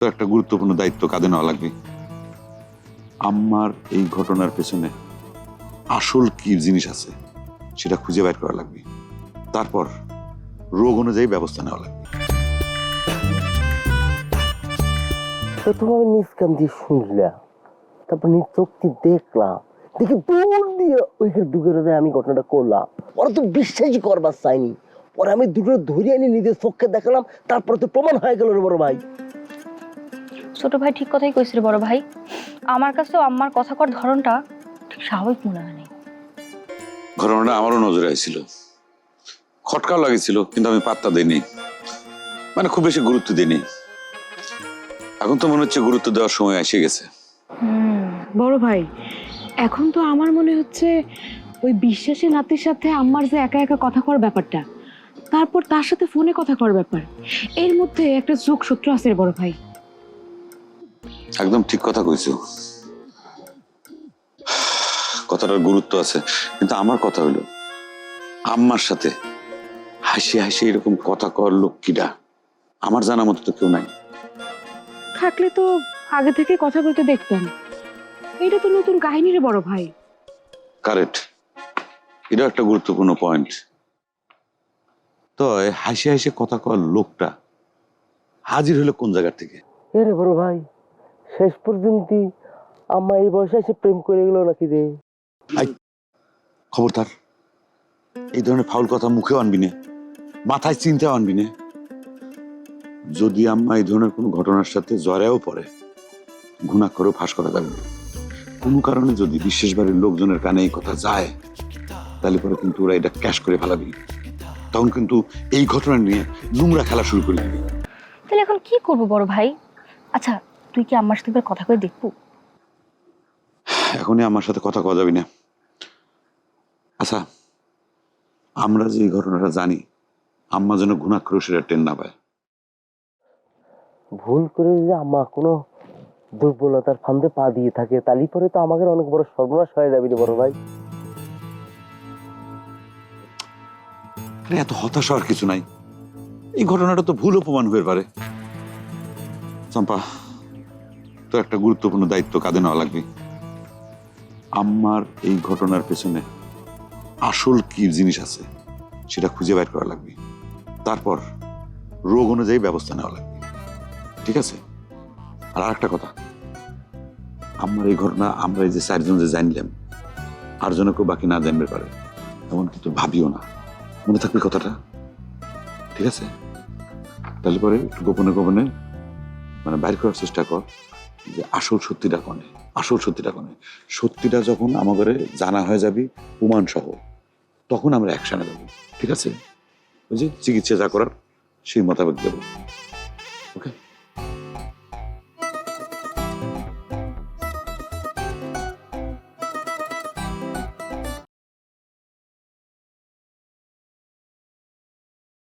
তো একটা গুরুত্বপূর্ণ দায়িত্ব কাঁধে নেওয়া লাগবে। আমার এই ঘটনার পেছনে আসল কি জিনিস আছে সেটা খুঁজে বের করা লাগবে। তারপর রোগ অনুযায়ী ব্যবস্থা নেওয়া লাগবে। প্রথমে আমি নিজ কান দিয়ে শুনলাম, তারপর নিজ চোখ দিয়ে দেখলাম, দেখে দৌড় দিয়ে ওইখানে ঢুকে আমি ঘটনাটা করলাম। ওরা তো বিশ্বাসই করবার চাইনি। পরে আমি দুটো ধরে এনে নিজের চোখে দেখালাম, তারপরে তো প্রমাণ হয়ে গেল রে বড় ভাই। ছোট ভাই ঠিক কথাই কইছে রে বড় ভাই। আমার কাছেও আম্মার কথা কর ধরনটা ঠিক স্বাভাবিক মনে হয় নাই। ঘটনাটা আমারও নজরে আসছিল, খটকাও লাগেছিল, কিন্তু আমি পাত্তা দিইনি, মানে খুব বেশি গুরুত্ব দিইনি। এখন তো মনে হচ্ছে গুরুত্ব দেওয়ার সময় এসে গেছে। বড় ভাই, এখন তো আমার মনে হচ্ছে ওই বিশ্বাসী নাতির সাথে আম্মার যে একা একা কথা কর ব্যাপারটা, তারপর তার সাথে ফোনে কথা কর ব্যাপার, এর মধ্যে একটা যোগসূত্র আছে রে বড় ভাই। একদম ঠিক কথা কইছো, কথাটার গুরুত্ব আছে। কিন্তু আমার কথা হইলো, আম্মার সাথে হাসি হাসি এরকম কথা কর লোক কিডা? আমার জানা মতো তো কেউ নাই। থাকলে তো আগে থেকে কথা বলতে দেখতেন। এটা তো নতুন কাহিনী রে বড় ভাই। কারেক্ট, এটা একটা গুরুত্বপূর্ণ পয়েন্ট। তো এই হাসি হাসি কথা কর লোকটা হাজির হলো কোন জায়গা থেকে? রে বড় ভাই, শেষ পর্যন্ত আম্মা এই বয়সে এসে প্রেম করে গেল নাকি রে? খবরদার এই ধরনের ফাউল কথা মুখেও আনবি না, মাথায় চিন্তাও আনবি না। যদি আম্মা এই ধরনের কোনো ঘটনার সাথে জড়ায়ও পড়ে, ঘুণা করেও ফাঁস করা যাবে না। কোনো কারণে যদি বিশেষ বাড়ির লোকজনের কানে এই কথা যায়, তাহলে পরে কিন্তু ওরা এটা ক্যাশ করে ফেলাবি। তখন কিন্তু এই ঘটনা নিয়ে নোংরা খেলা শুরু করে দিবি। তাহলে এখন কি করবো বড় ভাই? আচ্ছা, তুই কি আম্মার সাথে কথা কয়ে দেখবো? এখনই আমার সাথে কথা কওয়া যাবি না। আচ্ছা, আমরা যে এই ঘটনাটা জানি, আম্মা যেন ঘুণাক্ষরেও সেটা টেন না পায়। ভুল করে যদি আম্মা কোনো দুর্বলতার ফান্দে পা দিয়ে থাকে, তাহলে পরে তো আমাদের অনেক বড় সর্বনাশ হয়ে যাবে রে বড় ভাই। এত হতাশ হওয়ার কিছু নাই, এই ঘটনাটা তো ভুল প্রমাণ হয়ে পারে। চম্পা, তো একটা গুরুত্বপূর্ণ দায়িত্ব কাঁধে নেওয়া লাগবে। আম্মার এই ঘটনার পেছনে আসল কি জিনিস আছে সেটা খুঁজে বের করা লাগবে। তারপর রোগ অনুযায়ী ব্যবস্থা নেওয়া লাগবে, ঠিক আছে? আর একটা কথা, আম্মার এই ঘটনা আমরা এই যে 4 জন যে জানলাম, আর জন্য কেউ বাকি না জানবে পারে এমন কিন্তু ভাবিও না। মনে থাকবে কথাটা, ঠিক আছে? তাহলে পরে একটু গোপনে গোপনে মানে বাইর করার চেষ্টা কর যে আসল সত্যিটা কনে, আসল সত্যিটা কনে। সত্যিটা যখন আমাদের জানা হয়ে যাবে প্রমাণ সহ, তখন আমরা অ্যাকশনে যাবো, ঠিক আছে? ওই যে চিকিৎসা যা করার সেই মোতাবেক দেবো, ওকে?